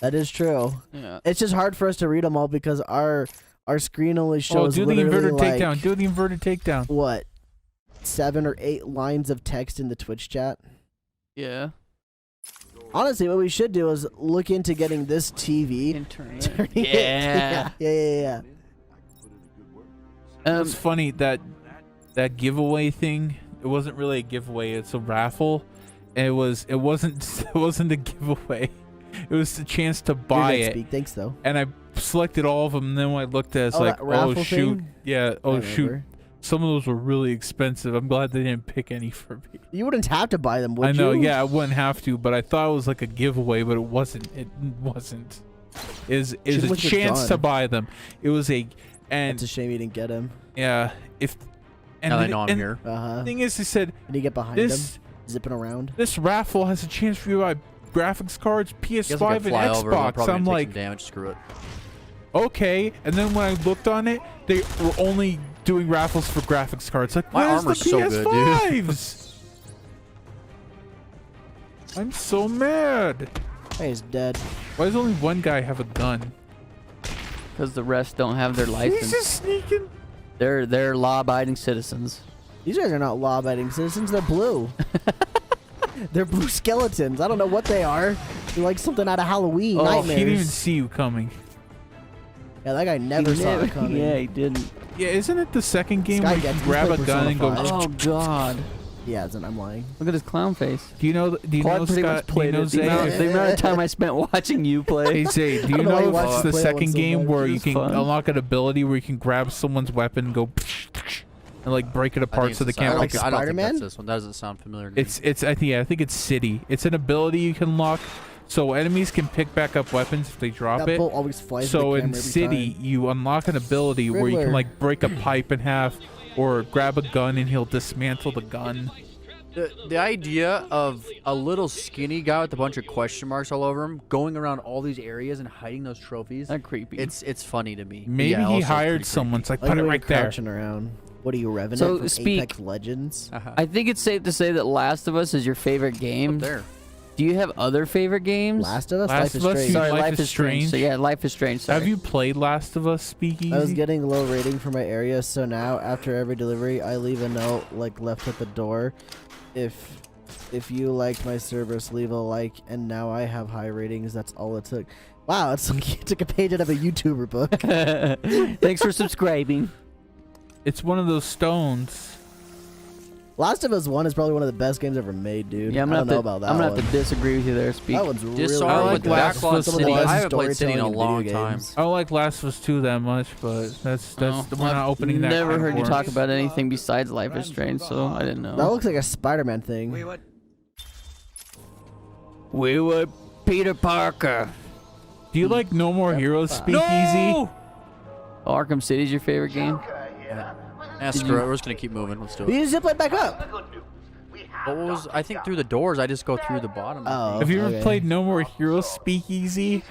That is true. Yeah. It's just hard for us to read them all because our screen only shows. do the inverted like, takedown. Do the inverted takedown. What? 7 or 8 lines of text in the Twitch chat. Yeah. Honestly, what we should do is look into getting this TV. Yeah. Yeah. It's funny that giveaway thing. It wasn't really a giveaway. It's a raffle, and it wasn't a giveaway. It was the chance to buy it. Speak. Thanks though. And I selected all of them. And then when I looked at it, it's like, oh shoot, thing? yeah, oh shoot. Some of those were really expensive. I'm glad they didn't pick any for me. You wouldn't have to buy them, would you? I know, yeah, I wouldn't have to, but I thought it was like a giveaway, but it wasn't. It wasn't. Is a chance to buy them. It was a. And it's a shame you didn't get him. Yeah, and I know I'm here. The thing is, they said, and you get behind him, zipping around. This raffle has a chance for you to buy graphics cards, PS5, and Xbox. I'm like, damage. Screw it. Okay, and then when I looked on it, they were only doing raffles for graphics cards. Like, my armor's so good, dude. I'm so mad. Hey, he's dead. Why does only one guy have a gun? Because the rest don't have their license. He's just sneaking. They're law-abiding citizens. These guys are not law-abiding citizens. They're blue. They're blue skeletons. I don't know what they are. They're like something out of Halloween. Nightmares. He didn't even see you coming. Yeah, that guy never saw it coming. Yeah, he didn't. Yeah, isn't it the second game where you can grab a gun and go? Oh God. Yeah, I'm lying. Look at his clown face. Do you know? Do you know, Scott? Do you know, Zay? The amount of time I spent watching you play. Hey Zay, do you know if it's the second game where you can unlock an ability where you can grab someone's weapon and go and like break it apart so they can't like I don't think Spider-Man? that's this one. That doesn't sound familiar to me. I think it's City. It's an ability you can lock, so enemies can pick back up weapons if they drop That it. bolt always flies So to the in camera every City, time. you unlock an ability where you can like break a pipe in half, or grab a gun and he'll dismantle the gun. The idea of a little skinny guy with a bunch of question marks all over him going around all these areas and hiding those trophies. That's creepy. It's funny to me. Maybe yeah, he hired someone. It's like, put it right there. Around. What are you, Revenant So from speak. Apex Legends? I think it's safe to say that Last of Us is your favorite game. Up there. Do you have other favorite games? Last of Us? Last Life of Us, is Strange. Sorry, Life Life is is Strange. Strange. So yeah, Life is Strange. Sorry. Have you played Last of Us Speakeasy? I was getting low rating for my area, so now after every delivery, I leave a note like left at the door. If you liked my service, leave a like, and now I have high ratings. That's all it took. Wow, it's like you took a page out of a YouTuber book. Thanks for subscribing. It's one of those stones. Last of Us 1 is probably one of the best games ever made, dude. Yeah, I don't know about that I'm gonna one. have to disagree with you there, Speak. That one's really, Just really saw like good. Last of Us Some of the City. best I haven't played City in a storytelling long video time. games. I don't like Last of Us 2 that much, but that's we're not opening that. Never can of heard you worms. talk about anything besides Life is Strange, so I didn't know. That looks like a Spider-Man thing. Wait, what? We were Peter Parker. Do you like No More Heroes Speakeasy? No! Arkham City's your favorite game? Yeah, screw it. We're just gonna keep moving. Let's do it. You just zip it back up. What was? I think through the doors. I just go through the bottom. Oh, Have you ever okay. played No More Heroes Speakeasy?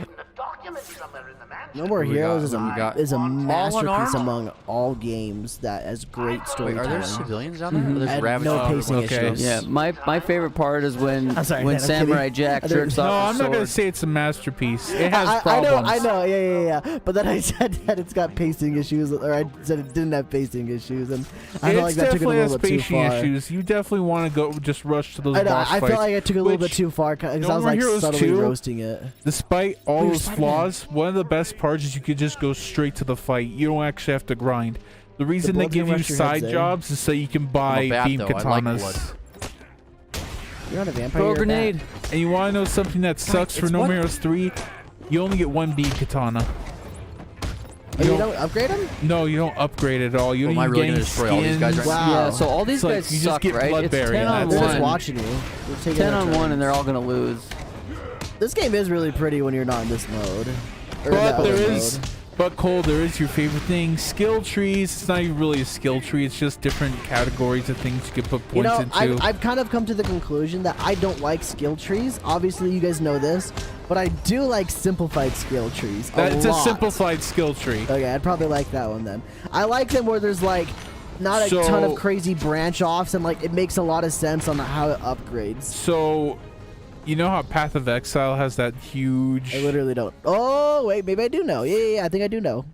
No More What do we Heroes got? is a masterpiece armed? among all games that has great Wait, storytelling. are there civilians down there? Or there's And rabbits? no pacing okay. issues. Yeah, my favorite part is when I'm sorry, when man, I'm Samurai kidding. Jack There- jerks No, off I'm his not gonna sword. say it's a masterpiece. It has I problems. know, yeah. But then I said that it's got pacing issues, or I said it didn't have pacing issues, and I feel like that took it a definitely little has bit too pacing far. issues. You definitely want to go just rush to those I know, boss I fights. feel like I took it a little bit which, too far because No I was More like Heroes subtly 2, roasting it. Despite all You're those Spider-Man. flaws, one of the best parts is you could just go straight to the fight. You don't actually have to grind. The reason they bullets give gonna you rush your head, side Zay. jobs is so you can I'm buy a bat, beam though. I like blood. katanas. You're not a vampire. Throw a you're a grenade. bat. And you want to know something that sucks for it's No what? More Heroes 3? You only get one beam katana. Oh, you don't upgrade them? No, you don't upgrade at all. You Well, don't am I even really gain gonna destroy all these guys right skins. now? Wow. Yeah, so all these It's like guys you just suck, get right? It's Bloodberry 10 and on that's They're it. just 1. watching you. They're taking 10 their on 1 turns. and they're all gonna lose. This game is really pretty when you're not in this mode. Or But that there other is, mode. but Cole, there is your favorite thing. Skill trees. It's not even really a skill tree. It's just different categories of things you can put points You know, into. I've kind of come to the conclusion that I don't like skill trees. Obviously, you guys know this, but I do like simplified skill trees. It's a lot. simplified skill tree. Okay, I'd probably like that one then. I like them where there's like not a ton of So- crazy branch offs and like it makes a lot of sense on how it upgrades. So You know how Path of Exile has that huge. I literally don't. Oh wait, maybe I do know. Yeah, I think I do know.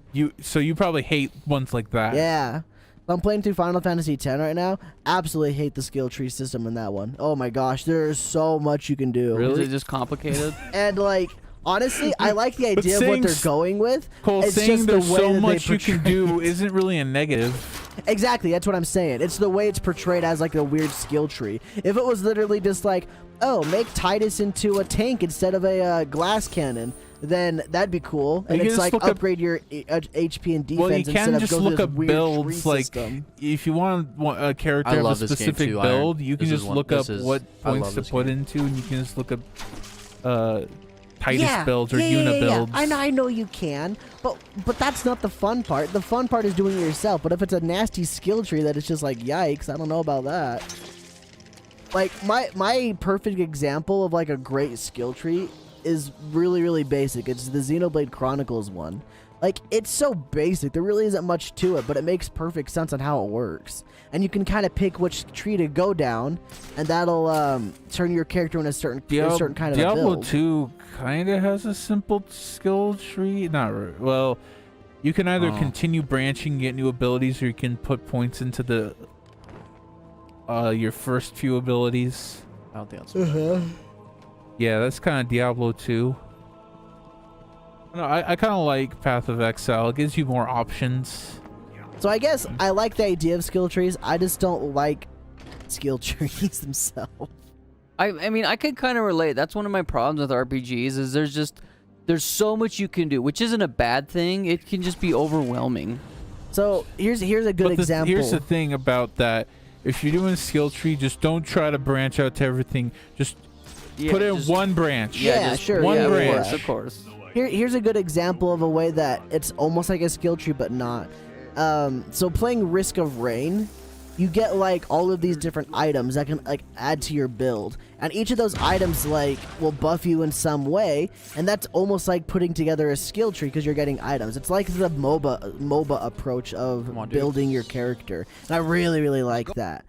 So you probably hate ones like that. Yeah. I'm playing through Final Fantasy X right now. Absolutely hate the skill tree system in that one. Oh my gosh, there's so much you can do. Is it just complicated? And like, honestly, I like the idea of what they're going with. Cole, It's saying just the there's way so that they much you can portray do it. isn't really a negative. Exactly, that's what I'm saying. It's the way it's portrayed as like a weird skill tree. If it was literally just like, oh, make Titus into a tank instead of a glass cannon, then that'd be cool. And You it's just like look up- upgrade your HP and defense Well, you instead can of just go look through up this weird builds. tree Like, system. if you want a character I of a love this game specific too, build, Iron. you can This is just one- look this up is- what I points love to this put game. into, and you can just look up Titus builds or Una builds. I know you can, but that's not the fun part. The fun part is doing it yourself. But if it's a nasty skill tree that it's just like, yikes, I don't know about that. Like my perfect example of like a great skill tree is really basic. It's the Xenoblade Chronicles one. Like, it's so basic. There really isn't much to it, but it makes perfect sense on how it works. And you can kind of pick which tree to go down, and that'll turn your character in a certain kind of a Diablo build. 2 kind of has a simple skill tree. Not really. Well, you can either continue branching, get new abilities, or you can put points into the your first few abilities. I don't think that's. Yeah, that's kind of Diablo 2. No, I kind of like Path of Exile. It gives you more options. So I guess I like the idea of skill trees. I just don't like skill trees themselves. I mean, I could kind of relate. That's one of my problems with RPGs is there's so much you can do, which isn't a bad thing. It can just be overwhelming. So here's a good example. Here's the thing about that. If you're doing a skill tree, just don't try to branch out to everything. Just put in one branch. Yeah, sure. One yeah, branch. Of course. Here's a good example of a way that it's almost like a skill tree, but not. So playing Risk of Rain, you get like all of these different items that can like add to your build, and each of those items like will buff you in some way, and that's almost like putting together a skill tree because you're getting items. It's like the MOBA approach of building your character, and I really like that.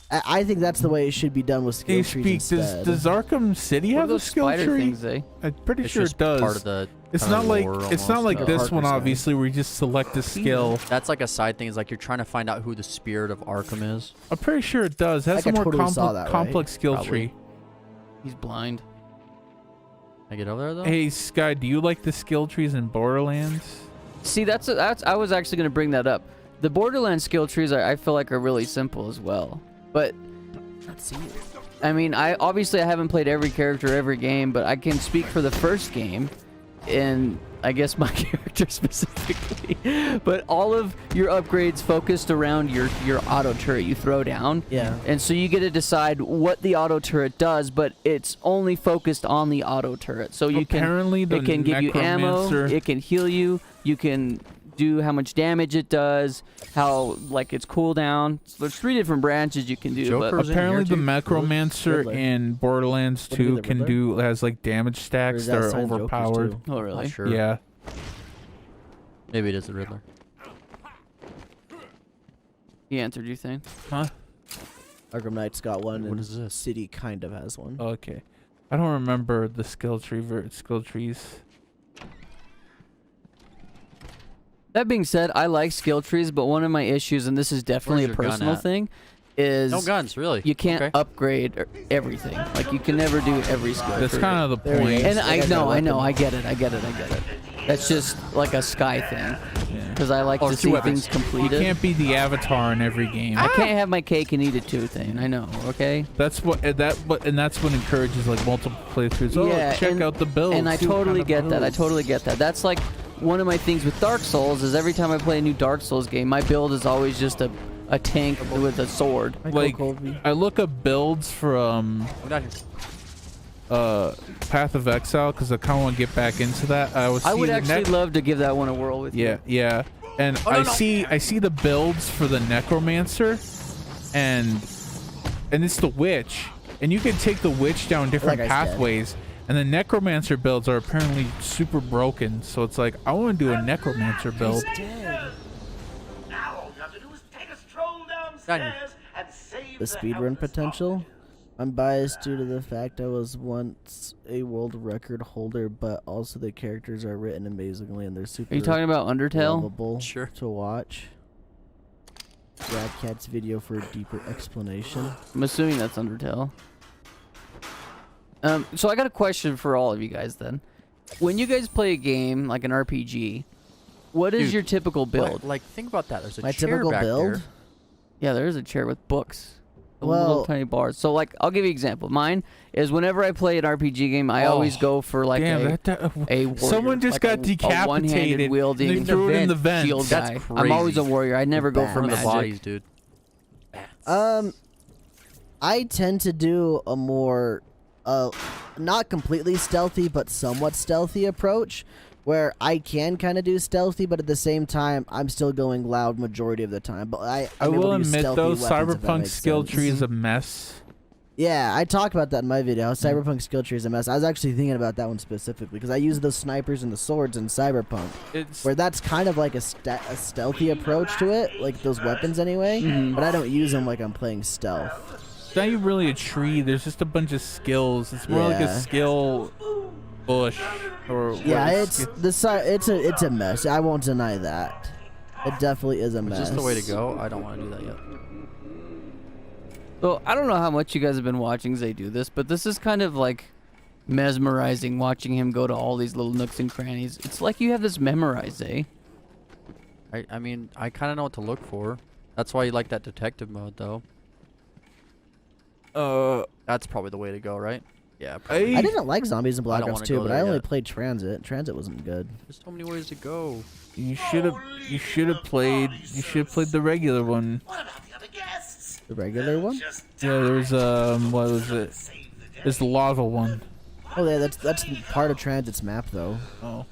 I think that's the way it should be done with skill trees instead. Does Arkham City What are have a those skill spider tree? things, eh? I'm pretty It's sure just it does. part of the. It's kinda not like lore it's not almost. like this one, Parker's guy. obviously, where you just select a skill. That's like a side thing. Is like you're trying to find out who the spirit of Arkham is. I'm pretty sure it does. It has Like a I more totally saw that, right? complex skill Probably. tree. He's blind. Can I get over there though? Hey Sky, do you like the skill trees in Borderlands? See, that's I was actually going to bring that up. The Borderlands skill trees I feel like are really simple as well. But Let's see it. I mean, I haven't played every character every game, but I can speak for the first game, and I guess my character specifically. But all of your upgrades focused around your auto turret you throw down. Yeah. And so you get to decide what the auto turret does, but it's only focused on the auto turret. So you Apparently it can give you ammo, Necromancer- it can heal you, you can do how much damage it does, how like its cooldown. So there's 3 different branches you can do. Joker. But Who's in Apparently, here the too? Necromancer Riddler. in Borderlands Would it be 2 the can Riddler? has like damage Or stacks is that are assigned Jokers, overpowered. too? oh really? Not sure. Yeah. Maybe it is the Riddler. He answered you think? Huh? Arkham Knight's got one, What and is this? City kind of has one. Okay. I don't remember the skill trees. That being said, I like skill trees, but one of my issues, and this is definitely a Where's your gun personal at? thing, is No guns, really. you can't Okay. upgrade everything. Like you can never do every skill That's tree. kind of the There he point. is. And That I guy's know, got a I know, weapon. I get it. That's just like a Sky thing, Yeah. because I like Oh, to 2 see weapons. things You completed. can't be the avatar in every game. I can't have my cake and eat it too thing. I know, okay? That's what that's what encourages like multiple playthroughs. Oh, Yeah, check and- out the builds. And I see what totally kind of get that. I builds. totally get that. That's like one of my things with Dark Souls is every time I play a new Dark Souls game, my build is always just a tank with a sword. Michael Like Colby. I look up builds from Get out here. Path of Exile because I kind of want to get back into that. I would actually love to give that one a whirl with you. Yeah. And Oh, no, I no. see the builds for the Necromancer, and it's the Witch, and you can take the Witch down different That guy's dead. pathways. And the Necromancer builds are apparently super broken, so it's like I want to do a Necromancer build. Now all you have to do is take a stroll Done. downstairs and save The speedrun potential. I'm biased due to the fact I was once a world record holder, but also the characters are written amazingly and they're super Are you talking about Undertale? lovable Sure. to watch. Radkatz video for a deeper explanation. I'm assuming that's Undertale. So I got a question for all of you guys then. When you guys play a game like an RPG, what is Dude, your typical build? Like, think about that. There's a My chair typical back build? there. Yeah, there is a chair with books. The little Well- tiny bars. So like, I'll give you an example. Mine is whenever I play an RPG game, I always go for like Damn, a warrior, someone just like got a one-handed decapitated. wielding They threw it in the vent. shield That's guy. crazy. I'm always a warrior. I never go for One of the magic. bodies, dude. I tend to do a more, not completely stealthy, but somewhat stealthy approach, where I can kind of do stealthy, but at the same time, I'm still going loud majority of the time. But I I'm able will to use admit stealthy though, weapons, if that Cyberpunk makes skill sense. tree is a mess. Yeah, I talked about that in my video. How Cyberpunk skill tree is a mess. I was actually thinking about that one specifically because I use those snipers and the swords in Cyberpunk, It's where that's kind of like a stealthy approach to it, like those weapons anyway. Mm-hmm. But I don't use them like I'm playing stealth. not even really a tree. There's just a bunch of skills. It's more like a Yeah. skill bush or Yeah, what- it's a mess. I won't deny that. It definitely is a Is mess. this the way to go? I don't want to do that yet. So I don't know how much you guys have been watching Zay do this, but this is kind of like mesmerizing watching him go to all these little nooks and crannies. It's like you have this memorized, Zay. I mean, I kind of know what to look for. That's why you like that detective mode, though. That's probably the way to go, right? Yeah. Probably. I didn't like zombies in Black don't Ops wanna 2, go but there I only yet. played Transit. Transit wasn't good. There's so many ways to go. you should have played the regular one. The regular one? Yeah, there's what was it? There's the lava one. Oh yeah, that's part of Transit's map though. Oh.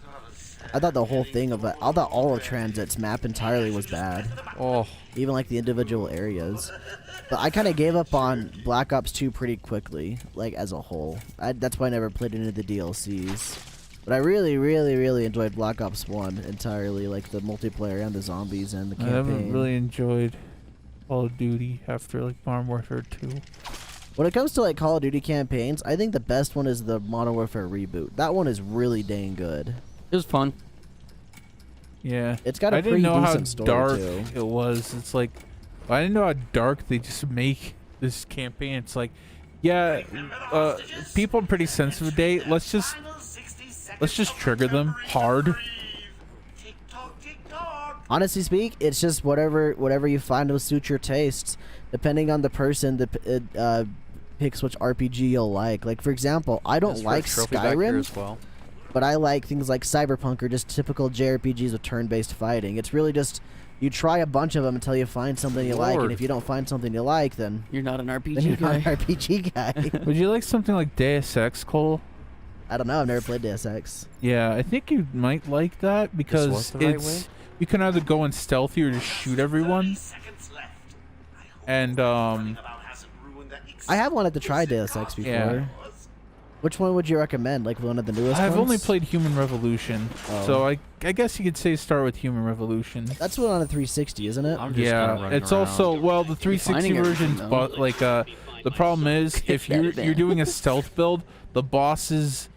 I thought the whole thing of that, I thought all of Transit's map entirely was bad. Oh, Even like the individual areas. But I kind of gave up on Black Ops 2 pretty quickly, like as a whole. That's why I never played any of the DLCs. But I really, really, really enjoyed Black Ops 1 entirely, like the multiplayer and the zombies and the I campaign. haven't really enjoyed Call of Duty after like Modern Warfare 2. When it comes to like Call of Duty campaigns, I think the best one is the Modern Warfare reboot. That one is really dang good. It was fun. Yeah. It's got a I pretty didn't know how decent story dark too. it was. It's like I didn't know how dark they just make this campaign. It's like, yeah, people are pretty sensitive today. Let's just trigger them hard. Honestly speak, it's just whatever you find will suit your tastes. Depending on the person, it picks which RPG you'll like. Like for example, I don't this like first trophy back here Skyrim, as well. but I like things like Cyberpunk or just typical JRPGs with turn-based fighting. It's really just you try a bunch of them until you find something you like, Lord. and if you don't find something you like, then You're not an RPG you're not guy. an RPG guy. Would you like something like Deus Ex, Cole? I don't know. I've never played Deus Ex. Yeah, I think you might like that because was the right it's way? you can either go in stealthy or just shoot everyone. And I have wanted to try Deus Ex before. Yeah. Which one would you recommend? Like one of the newest I've ones? only played Human Revolution, Oh. so I guess you could say start with Human Revolution. That's one on a 360, isn't it? I'm just kinda Yeah, running it's around. also well the 360 finding everything, version's though. like the problem is if that you're down. doing a stealth build, the bosses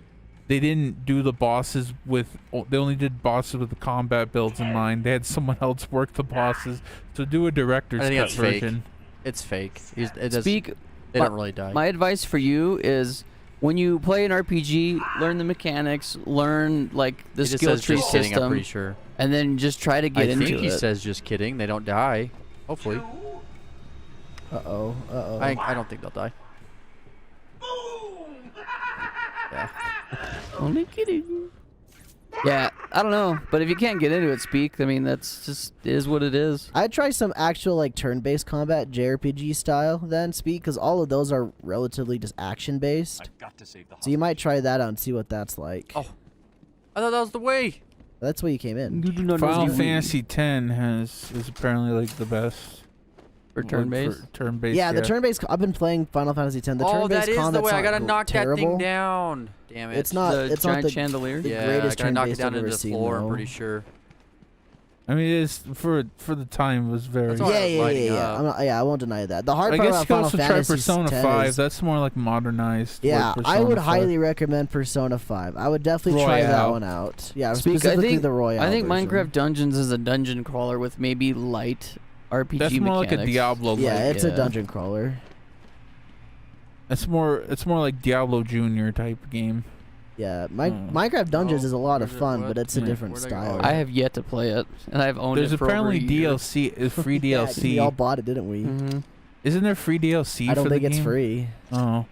they didn't do the bosses with they only did bosses with the combat builds in mind. They had someone else work the bosses to do a director's I think cut it's fake. version. It's fake. It does, Speak. they don't really die. My advice for you is when you play an RPG, learn the mechanics, learn like the He just skill says tree just kidding, I'm system, pretty sure. and then just try to get I into think he it. says just kidding. They don't die. Hopefully. Uh-oh. Uh-oh. I don't think they'll die. Yeah. Only kidding. Yeah, I don't know, but if you can't get into it, Speak. I mean, that's just is what it is. I'd try some actual like turn-based combat JRPG style then, Speak, because all of those are relatively just action-based. So you might try that out and see what that's like. Oh. I thought that was the way. That's why you came in. You do not know Final the- Fantasy X is apparently like the best for one turn-based. for turn-based. Yeah, the turn-based. I've been playing Final Fantasy X. The Oh, turn-based that is the combat's way. I not gotta knock terrible. that thing down. Damn it. It's not. The It's not giant the chandelier. the yeah, greatest I gotta knock it turn-based down I've into ever the seen, floor, I'm though. pretty sure. I mean, it is for the time was very. That's all Yeah, right, yeah, lighting yeah, yeah. up. I'm not, yeah, I won't deny that. The hard I part guess about you could Final also try Fantasy Persona X 5. is, That's more like modernized. yeah, like I Persona would 5. highly recommend Persona 5. I would definitely try that Royale. one out. Yeah, Speak, specifically the Royale I think version. Minecraft Dungeons is a dungeon crawler with maybe light RPG That's more mechanics. like a Diablo. Yeah, it's a yeah. dungeon crawler. It's more like Diablo Junior type game. Yeah, Hmm. Minecraft Dungeons Oh, is a lot of where's it- fun, what? but it's a Yeah. different Where'd I go? style. I have yet to play it, and I've owned There's it for apparently over a year. DLC, free Yeah, 'cause we DLC. all bought it, didn't we? Mhm. Isn't there free DLC? I don't for think the it's game? free. Oh,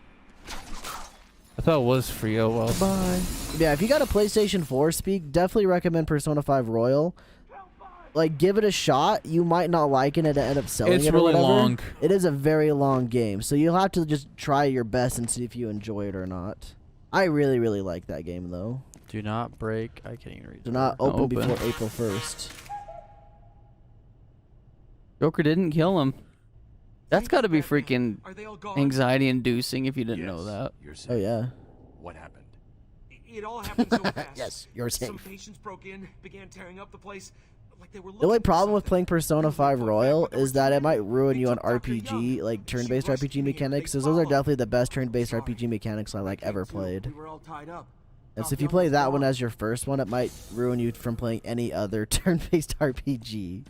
I thought it was free. Oh well. Bye. Yeah, if you got a PlayStation 4 speak, definitely recommend Persona 5 Royal. Like, give it a shot. You might not like it and end up selling It's it or really whatever. long. It is a very long game, so you'll have to just try your best and see if you enjoy it or not. I really, really like that game, though. Do not break. I can't even read. Do not Don't open open. before April 1st. Joker didn't kill him. That's got to be freaking Are they all gone? anxiety-inducing if you didn't know that. You're safe. Oh, yeah. What happened? It all happened so fast. Yes, you're Some safe. patients broke in, began tearing up the place, like they were The only looking for problem with something. playing Persona 5 They Royal were is that it might ruin They you on took Dr. RPG, Young. like She turn-based rushed RPG me and they mechanics. Those are followed. definitely the best turn-based Sorry. RPG mechanics I like ever Came to, played. We were all tied up. And so Dr. if you Young play was that one gone. as your first one, it might ruin you from playing any other turn-based RPG.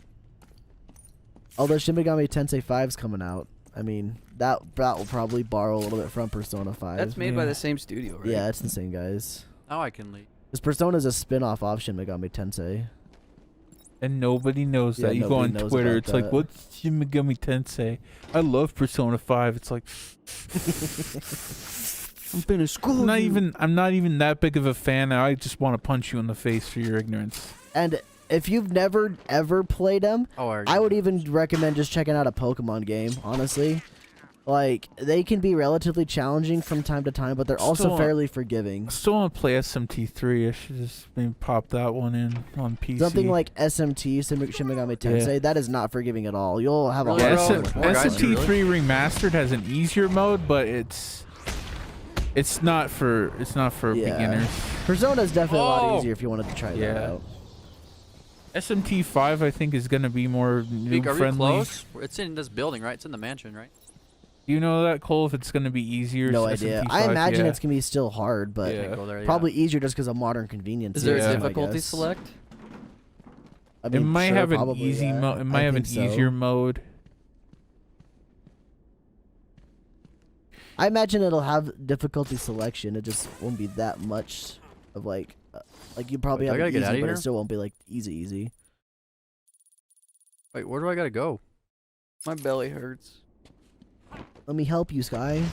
Although Shin Megami Tensei 5's coming out. I mean, that will probably borrow a little bit from Persona 5. That's made by Yeah. the same studio, right? Yeah, it's the same guys. Now I can leave. This Persona is a spin-off of Shin Megami Tensei. And nobody knows Yeah, that. You go on nobody knows Twitter, about it's like, that. what's Shin Megami Tensei? I love Persona 5. It's like, I'm gonna school I'm not even that big of a fan. I just want to punch you in the face for your ignorance. And if you've never ever played them, Oh, I would even recommend just checking out a Pokemon game, honestly. Like, they can be relatively challenging from time to time, but they're also Still- fairly forgiving. I still want to play SMT3. I should just maybe pop that one in on PC. Something like SMT, Shin Megami Tensei, that is not forgiving at all. You'll have a Really, hard Yeah, bro? time with More that. guys, SMT3 Remastered has an easier mode, but it's not for Yeah. beginners. Persona is definitely a lot Oh! easier if you wanted to try that Yeah. out. SMT5 I think is gonna be more new Speak, are we friendly. close? It's in this building, right? It's in the mansion, right? Do you know that, Cole? If it's gonna be easier? No idea. I SMT5, imagine yeah. it's going to be still hard, but Yeah. Can't go there. probably easier just because of modern convenience. Is there Yeah. a difficulty guess. select? I It mean, might sure, have an probably, easy yeah. mode. It might I have an think so. easier mode. I imagine it'll have difficulty selection. It just won't be that much of like you probably Wait, do I have gotta it get easy, outta but here? it still won't be like easy. Wait, where do I gotta go? My belly hurts. Let me help you, Sky.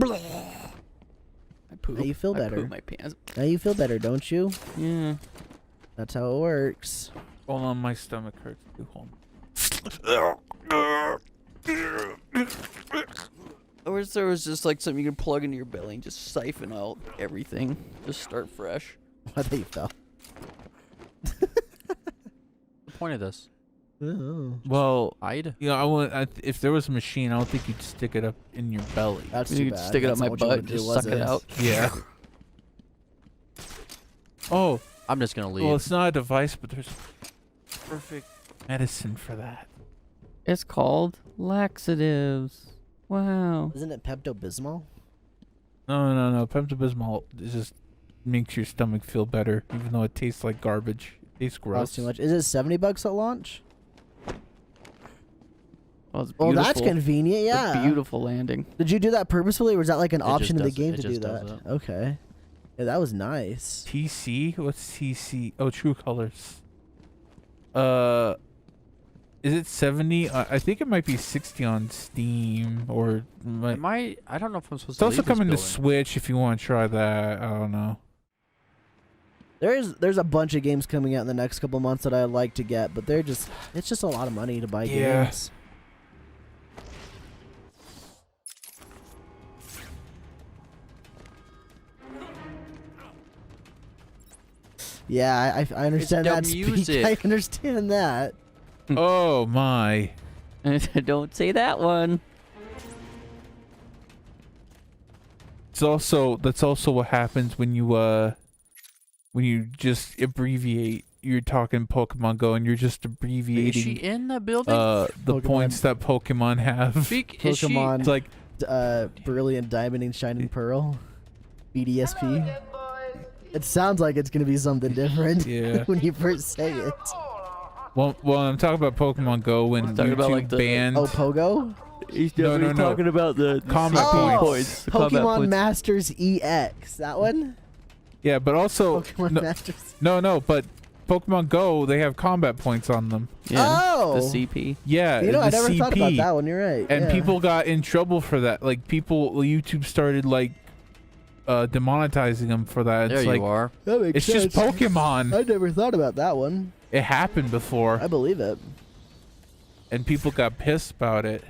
I poop. Now you feel I better. poop my pants. Now you feel better, don't you? Yeah. That's how it works. Hold on, my stomach hurts too. Hold I wish there was just like something you could plug into your belly and just siphon out everything. Just start fresh. I think you fell. What's the point of this? Oh, Well, Hide? if there was a machine, I don't think you'd stick it up in your belly. that's You too could bad. stick it up That's my not what you butt wanna and do, just was suck it out. Yeah. Oh, I'm just gonna leave. well, it's not a device, but there's perfect medicine for that. It's called laxatives. Wow. Isn't it Pepto Bismol? No. Pepto-Bismol just makes your stomach feel better, even though it tastes like garbage. It tastes gross. Costs too much. Is it $70 at launch? Oh, it's Well, beautiful. that's convenient. It's a Yeah. beautiful landing. Did you do that purposefully, or was that like an It just option in the does it. game It to do just does that? it. Okay. Yeah, that was nice. TC? What's TC? Oh, True Colors. Is it 70? I think it might be 60 on Steam, or I don't know if I'm supposed it's to also leave this coming to building. Switch if you want to try that. I don't know. There's a bunch of games coming out in the next couple months that I'd like to get, but it's just a lot of money to buy Yeah. games. Yeah, I understand the that. Speak. music. I understand that. Oh my. Don't say that one. That's also what happens when you just abbreviate you're talking Pokemon Go and you're just Is she abbreviating in the building? the Pokemon- points that Pokemon have. Speak. Is she? Pokemon, It's like Brilliant Diamond and Shining Pearl, BDSP. It sounds like it's gonna be something different Yeah. when you first say it. well, I'm talking about Pokemon Go when Talking YouTube about, like, the- banned. Oh, Pogo? He's No, definitely no. talking about the Combat CP points. the combat Pokemon points. Masters EX. That one? Yeah, but also Pokemon Masters. no, but Pokemon Go they have combat points on them. Yeah, Oh! the CP. Yeah, You know, the I never CP. thought about that one. You're right. And yeah. people got in trouble for that. Like YouTube started like demonetizing them for that. There It's like you are. That makes it's just sense. Pokemon. I never thought about that one. It happened before, I believe it. and people got pissed about it.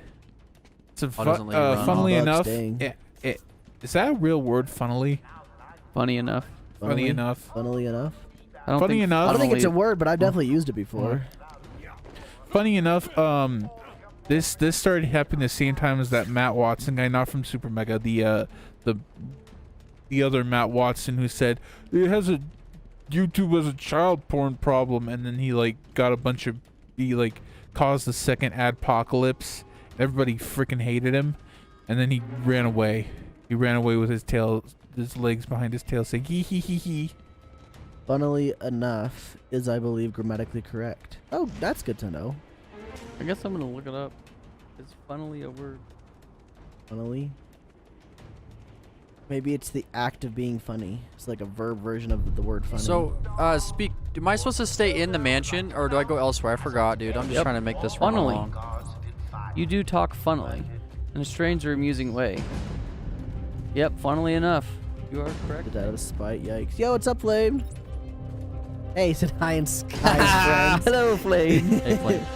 So doesn't let you run. funnily Oh, enough, dang. is that a real word? Funnily, Funny enough. funny enough. Funnily enough. I don't Funny think enough. I don't think it's a funnily- word, but I've definitely used it before. Funny enough, this started happening the same time as that Matt Watson guy, not from Super Mega, the other Matt Watson who said YouTube has a child porn problem, and then he like got a bunch of caused the second adpocalypse. Everybody freaking hated him, and then he ran away. He ran away with his legs behind his tail, saying hee hee hee hee. Funnily enough is, I believe, grammatically correct. Oh, that's good to know. I guess I'm gonna look it up. It's funnily a word. Funnily. Maybe it's the act of being funny. It's like a verb version of the word funny. So, speak. Am I supposed to stay in the mansion or do I go elsewhere? I forgot, dude. I'm just Yep. trying to make this run Funnily. along. You do talk funnily, in a strange or amusing way. Yep, funnily enough, you are correct. Did that out of spite. Yikes. Yo, what's up, Flame? Hey, said hi in skies, friends. Hello, Flame. Hey, Flame.